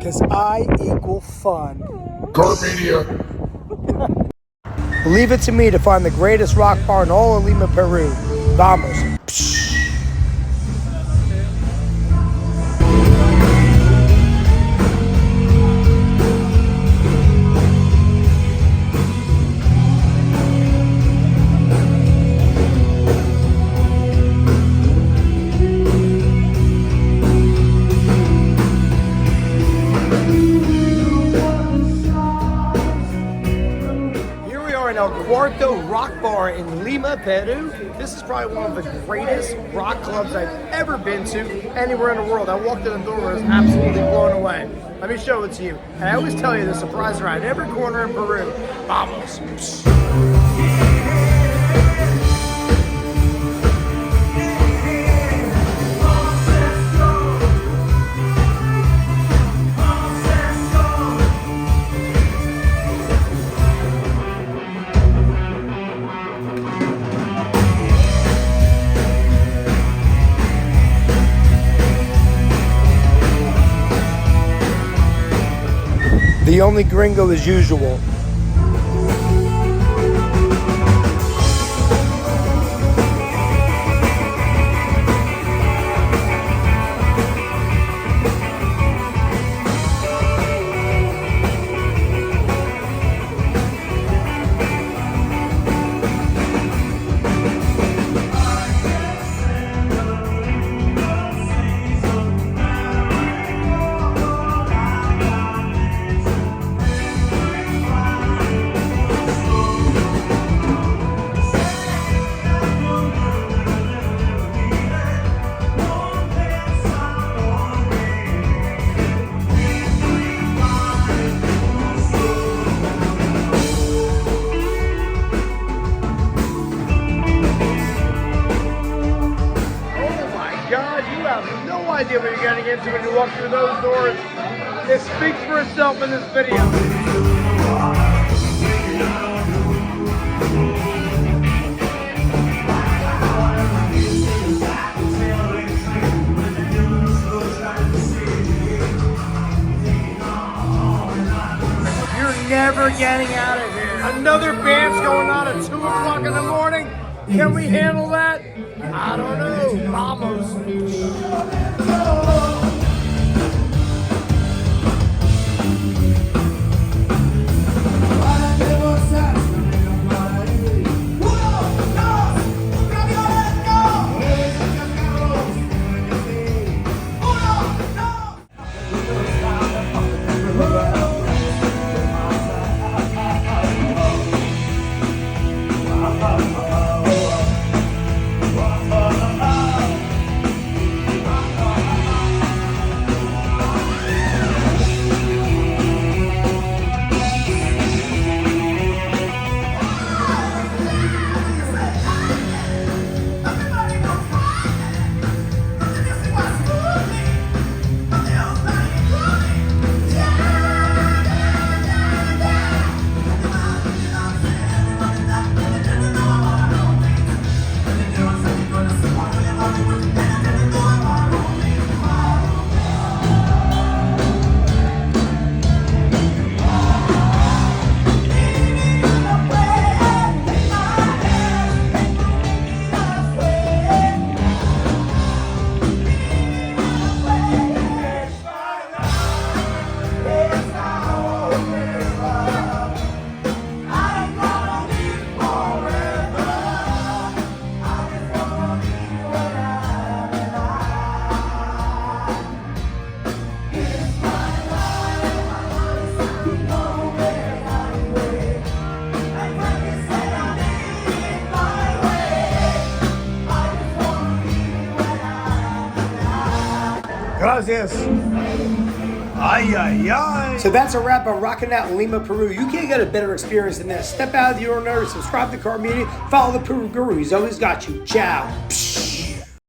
because I equal fun. Carpedia. Leave it to me to find the greatest rock bar in all of Lima, Peru. Vamos. Quarto Rock Bar in Lima, Peru. This is probably one of the greatest rock clubs I've ever been to anywhere in the world. I walked in the door and was absolutely blown away. Let me show it to you. And I always tell you the surprise around every corner in Peru. Vamos. The only gringo as usual. Idea what you're getting into when you walk through those doors. It speaks for itself in this video. You're never getting out of here. Another band's going on at 2 o'clock in the morning. Can we handle that? I don't know. Vamos. Gracias. Ay, ay, ay. So that's a wrap on Rockin' Out in Lima, Peru. You can't get a better experience than this. Step out of the ordinary, subscribe to Car Media, follow the Peru Guru. He's always got you. Ciao.